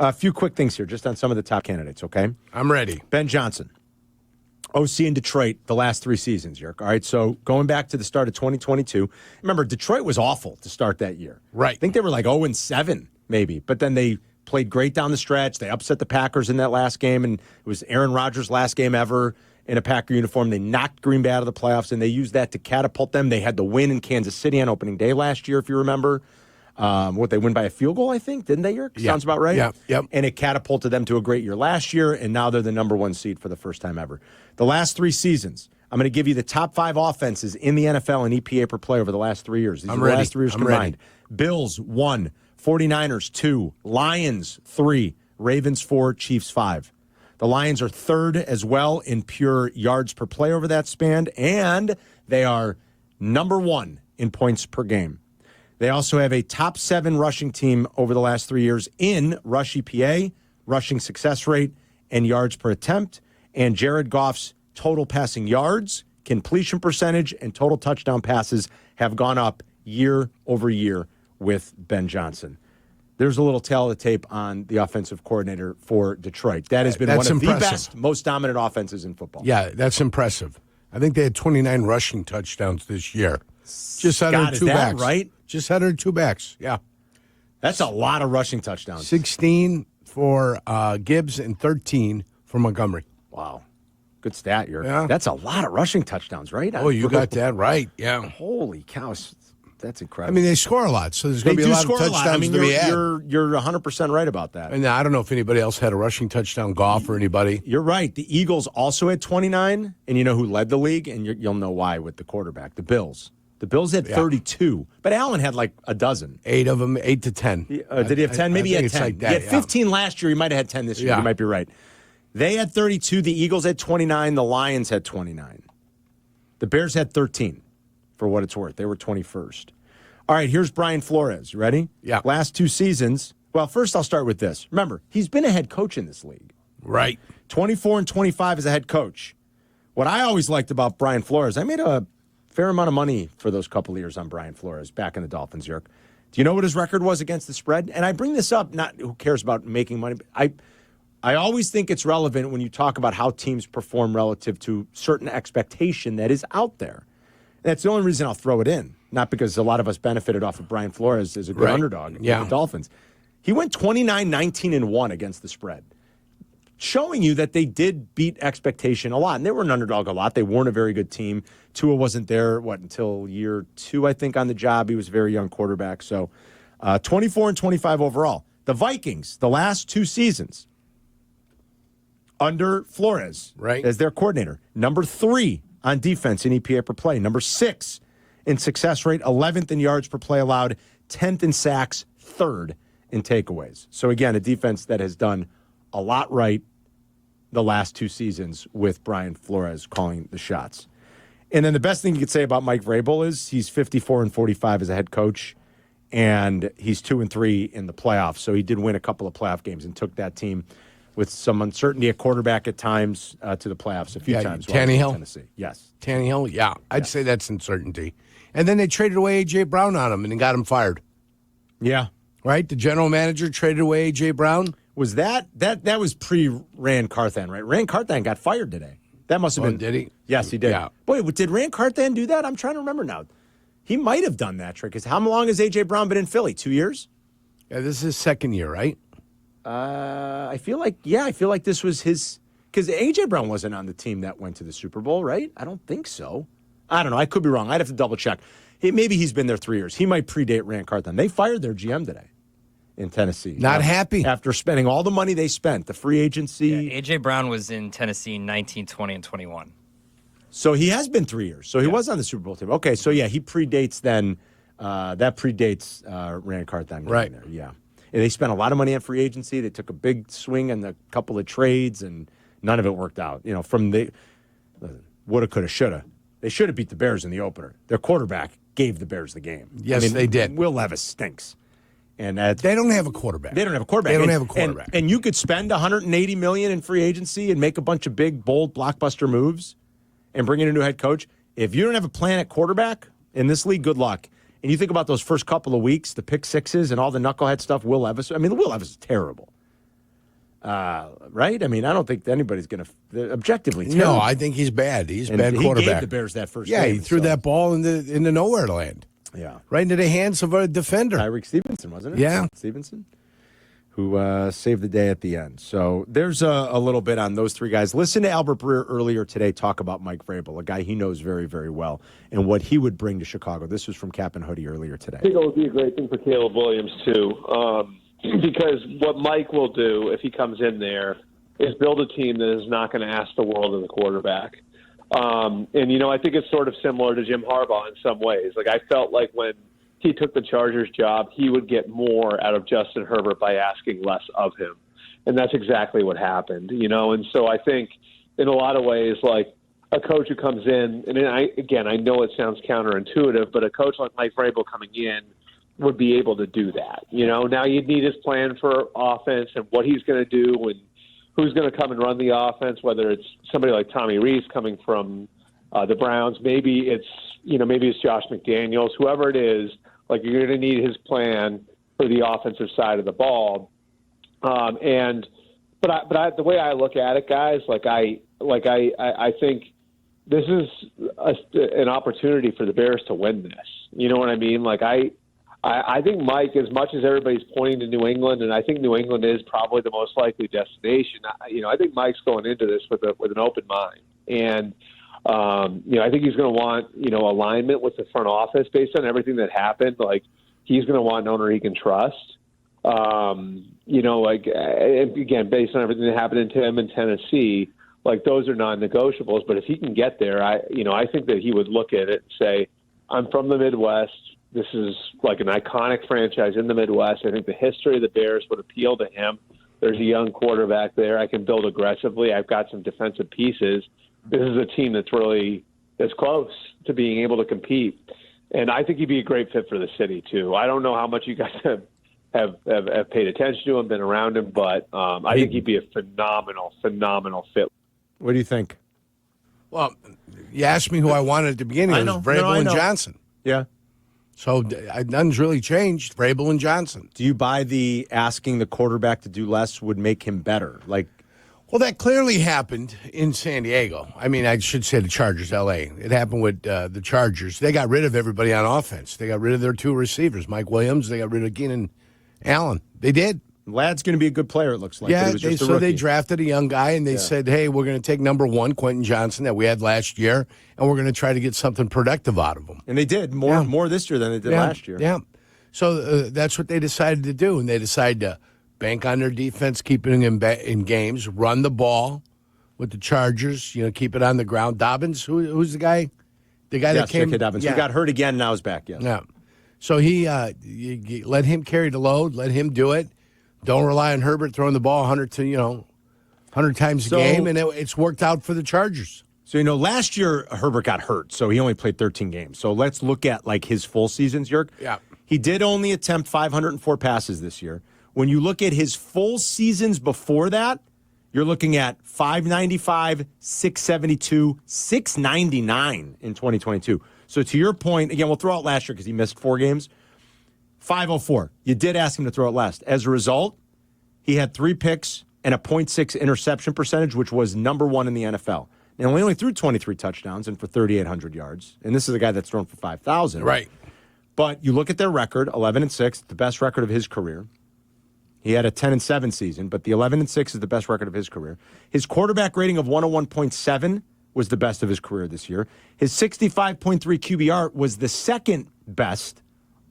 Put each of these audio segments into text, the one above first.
A few quick things here, just on some of the top candidates, okay? I'm ready. Ben Johnson, OC in Detroit the last 3 seasons, Yerk. All right, so going back to the start of 2022, remember, Detroit was awful to start that year. Right. I think they were like 0-7, maybe, but then they played great down the stretch. They upset the Packers in that last game, and it was Aaron Rodgers' last game ever in a Packer uniform. They knocked Green Bay out of the playoffs, and they used that to catapult them. They had the win in Kansas City on opening day last year, if you remember. They win by a field goal, I think, didn't they, Yerk? Yeah. Sounds about right? Yeah, yep. And it catapulted them to a great year last year, and now they're the number 1 seed for the first time ever. The last 3 seasons, I'm going to give you the top 5 offenses in the NFL in EPA per play over the last 3 years. These I'm are ready. the last 3 years I'm combined. ready. Bills, 1. 49ers, 2. Lions, 3. Ravens, 4. Chiefs, 5. The Lions are 3rd as well in pure yards per play over that span, and they are number 1 in points per game. They also have a top 7 rushing team over the last 3 years in rush EPA, rushing success rate, and yards per attempt. And Jared Goff's total passing yards, completion percentage, and total touchdown passes have gone up year over year with Ben Johnson. There's a little tail of the tape on the offensive coordinator for Detroit. That has been That's one of impressive. the best, most dominant offenses in football. Yeah, that's impressive. I think they had 29 rushing touchdowns this year. Just out God, of 2 is that backs. right? Just out of 2 backs, yeah. That's a lot of rushing touchdowns. 16 for Gibbs and 13 for Montgomery. Wow. Good stat, Yerk. Yeah. That's a lot of rushing touchdowns, right? Oh, you got that right, yeah. Holy cow. That's I incredible. mean, they score a lot, so there's they going to be do a lot score of a touchdowns lot. I mean, to be had. you're 100% right about that. And I don't know if anybody else had a rushing touchdown, Goff or anybody. You're right. The Eagles also had 29, and you know who led the league? And you'll know why with the quarterback, the Bills. The Bills had 32, but Allen had like a dozen. 8 of them, 8 to 10. Did he have 10? Maybe he had 10. Like that, he had 15 last year. He might have had 10 this year. Yeah. You might be right. They had 32. The Eagles had 29. The Lions had 29. The Bears had 13, for what it's worth. They were 21st. All right, here's Brian Flores. You ready? Yeah. Last 2 seasons. Well, first I'll start with this. Remember, he's been a head coach in this league. Right. 24 and 25 as a head coach. What I always liked about Brian Flores, I made a fair amount of money for those couple of years on Brian Flores back in the Dolphins, Yerk. Do you know what his record was against the spread? And I bring this up, not who cares about making money. But I always think it's relevant when you talk about how teams perform relative to certain expectation that is out there. That's the only reason I'll throw it in, not because a lot of us benefited off of Brian Flores as a good underdog in the Dolphins. He went 29-19-1 against the spread, showing you that they did beat expectation a lot. And they were an underdog a lot. They weren't a very good team. Tua wasn't there, until year 2, I think, on the job. He was a very young quarterback. So 24 and 25 overall. The Vikings, the last 2 seasons, under Flores as their coordinator, number 3 on defense in EPA per play, number 6 in success rate, 11th in yards per play allowed, 10th in sacks, 3rd in takeaways. So again, a defense that has done a lot right the last 2 seasons with Brian Flores calling the shots. And then the best thing you could say about Mike Vrabel is he's 54 and 45 as a head coach, and he's 2 and 3 in the playoffs. So he did win a couple of playoff games and took that team with some uncertainty at quarterback at times to the playoffs a few times. Tannehill? Tennessee. Yes. Tannehill, yeah. I'd say that's uncertainty. And then they traded away A.J. Brown on him and got him fired. Yeah. Right? The general manager traded away A.J. Brown. Was that was pre-Rand Carthan, right? Rand Carthan got fired today. That must have been. Did he? Yes, he did. Yeah. Boy, did Rand Carthan do that? I'm trying to remember now. He might have done that trick. Because how long has A.J. Brown been in Philly? 2 years? Yeah, this is his 2nd year, right? I feel like this was his, because A.J. Brown wasn't on the team that went to the Super Bowl, right? I don't think so. I don't know. I could be wrong. I'd have to double check. Maybe he's been there 3 years. He might predate Rand Carthan. They fired their GM today in Tennessee. Not happy. After spending all the money they spent, the free agency. Yeah, A.J. Brown was in Tennessee in 19, 20, and 21. So he has been 3 years. So he was on the Super Bowl team. Okay, so yeah, he predates then. That predates Rand Carthan. Right. There. Yeah. And they spent a lot of money on free agency. They took a big swing on a couple of trades, and none of it worked out. You know, from the woulda, coulda, shoulda. They should have beat the Bears in the opener. Their quarterback gave the Bears the game. Yes, they did. Will Levis stinks. And they don't have a quarterback. They don't have a quarterback. They don't have a quarterback. And you could spend $180 million in free agency and make a bunch of big, bold, blockbuster moves and bring in a new head coach. If you don't have a plan at quarterback in this league, good luck. And you think about those first couple of weeks, the pick sixes and all the knucklehead stuff, Will Levis. I mean, Will Levis is terrible. Right? I mean, I don't think anybody's going to objectively. No, terrible. I think he's bad. He's a And bad he quarterback. gave the Bears that first Yeah, game. he threw so- that ball into nowhere land. Yeah. Right into the hands of a defender. Tyreek Stevenson, wasn't it? Yeah. Stevenson, who saved the day at the end. So there's a little bit on those three guys. Listen to Albert Breer earlier today talk about Mike Vrabel, a guy he knows very, very well, and what he would bring to Chicago. This was from Cap and Hoodie earlier today. I think it would be a great thing for Caleb Williams, too, because what Mike will do if he comes in there is build a team that is not going to ask the world of the quarterback. I think it's sort of similar to Jim Harbaugh in some ways. Like, I felt like when he took the Chargers job, he would get more out of Justin Herbert by asking less of him. And that's exactly what happened, And so I think in a lot of ways, like a coach who comes in, and I know it sounds counterintuitive, but a coach like Mike Vrabel coming in would be able to do that. Now you'd need his plan for offense and what he's going to do and who's going to come and run the offense, whether it's somebody like Tommy Rees coming from the Browns, maybe it's Josh McDaniels, whoever it is. Like, you're going to need his plan for the offensive side of the ball. But the way I look at it, guys, I think this is an opportunity for the Bears to win this. You know what I mean? Like, I think Mike, as much as everybody's pointing to New England, and I think New England is probably the most likely destination, I think Mike's going into this with an open mind. And, I think he's going to want, alignment with the front office based on everything that happened. Like, he's going to want an owner he can trust. Again, based on everything that happened to him in Tennessee, like, those are non-negotiables. But if he can get there, I think that he would look at it and say, I'm from the Midwest. This is like an iconic franchise in the Midwest. I think the history of the Bears would appeal to him. There's a young quarterback there. I can build aggressively. I've got some defensive pieces. This is a team that's close to being able to compete. And I think he'd be a great fit for the city, too. I don't know how much you guys have paid attention to him, been around him, but I think he'd be a phenomenal fit. What do you think? Well, you asked me who I wanted at the beginning. It was Vrabel and Johnson. Yeah. So nothing's really changed. Vrabel and Johnson. Do you buy the asking the quarterback to do less would make him better? Well, that clearly happened in San Diego. I mean, I should say the Chargers, L.A. It happened with the Chargers. They got rid of everybody on offense. They got rid of their two receivers, Mike Williams. They got rid of Keenan Allen. They did. Lad's going to be a good player, it looks like. Yeah, He was just a rookie. they drafted a young guy, and they said, hey, we're going to take number one, Quentin Johnson, that we had last year, and we're going to try to get something productive out of him. And they did more this year than they did last year. Yeah. So that's what they decided to do, and they decided to bank on their defense, keeping them in games, run the ball with the Chargers, keep it on the ground. Dobbins, who's the guy? The guy that came. J.K. Dobbins. Who got hurt again and now is back, yes. Yeah. So you let him carry the load, let him do it. Don't rely on Herbert throwing the ball 100 times a game, and it's worked out for the Chargers. So, last year Herbert got hurt, so he only played 13 games. So let's look at his full seasons, Yerk. Yeah. He did only attempt 504 passes this year. When you look at his full seasons before that, you're looking at 595, 672, 699 in 2022. So to your point, again, we'll throw out last year because he missed 4 games. 504. You did ask him to throw it last. As a result, he had 3 picks and a .6 interception percentage, which was number 1 in the NFL. Now, he only threw 23 touchdowns and for 3,800 yards. And this is a guy that's thrown for 5,000. Right. But you look at their record, 11-6, the best record of his career. He had a 10-7 season, but the 11-6 is the best record of his career. His quarterback rating of 101.7 was the best of his career this year. His 65.3 QBR was the second best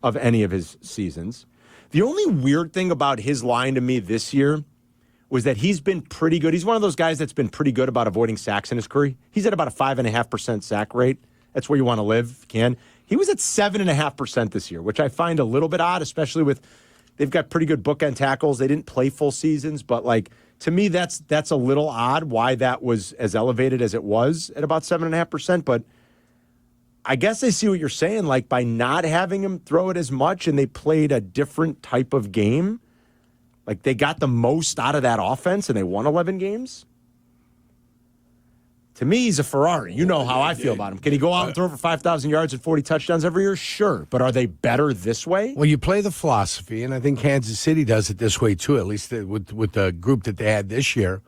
of any of his seasons. The only weird thing about his line to me this year was that he's been pretty good. He's one of those guys that's been pretty good about avoiding sacks in his career. He's at about a 5.5% sack rate. That's where you want to live, if you can. He was at 7.5% this year, which I find a little bit odd, especially with they've got pretty good bookend tackles. They didn't play full seasons, but to me, that's a little odd why that was as elevated as it was at about 7.5%. But I guess I see what you're saying. By not having him throw it as much and they played a different type of game, they got the most out of that offense and they won 11 games. To me, he's a Ferrari. You know how I feel about him. Can he go out and throw for 5,000 yards and 40 touchdowns every year? Sure. But are they better this way? Well, you play the philosophy, and I think Kansas City does it this way too, at least with the group that they had this year.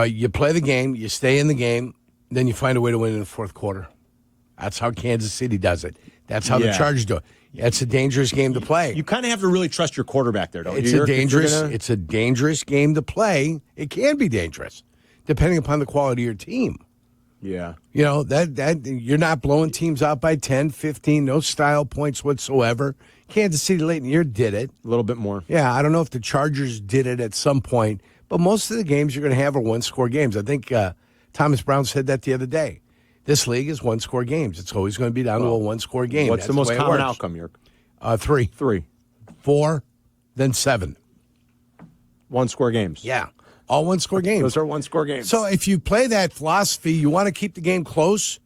You play the game, you stay in the game, then you find a way to win in the fourth quarter. That's how Kansas City does it. That's how the Chargers do it. It's a dangerous game to play. You kind of have to really trust your quarterback there, don't It's you? It's a dangerous game to play. It can be dangerous, depending upon the quality of your team. Yeah. You know, that you're not blowing teams out by 10, 15, no style points whatsoever. Kansas City late in the year did it. A little bit more. Yeah, I don't know if the Chargers did it at some point, but most of the games you're going to have are one-score games. I think Thomas Brown said that the other day. This league is one-score games. It's always going to be down to a one-score game. What's the most common outcome, Yerk? 3. 3. 4, then 7. One-score games. Yeah, all one-score games. Those are one-score games. So if you play that philosophy, you want to keep the game close.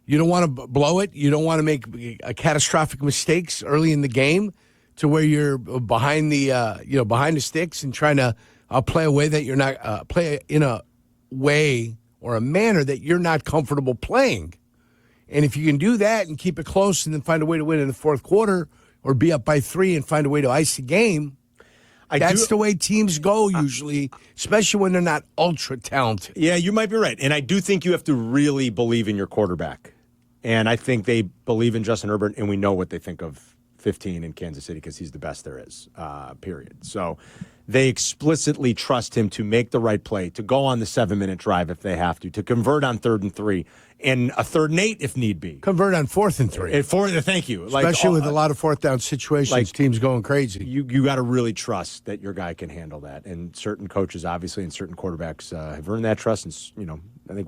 You don't want to blow it. You don't want to make catastrophic mistakes early in the game to where you're behind the sticks and trying to play a way that you're not play in a way or a manner that you're not comfortable playing. And if you can do that and keep it close and then find a way to win in the fourth quarter or be up by 3 and find a way to ice the game, that's the way teams go usually, especially when they're not ultra talented. Yeah, you might be right. And I do think you have to really believe in your quarterback. And I think they believe in Justin Herbert, and we know what they think of 15 in Kansas City because he's the best there is, period. So they explicitly trust him to make the right play, to go on the 7-minute drive if they have to convert on 3rd and 3, and a 3rd and 8 if need be. Convert on 4th and 3. Thank you. Especially with a lot of fourth down situations, teams going crazy. You got to really trust that your guy can handle that. And certain coaches, obviously, and certain quarterbacks have earned that trust. And, I think we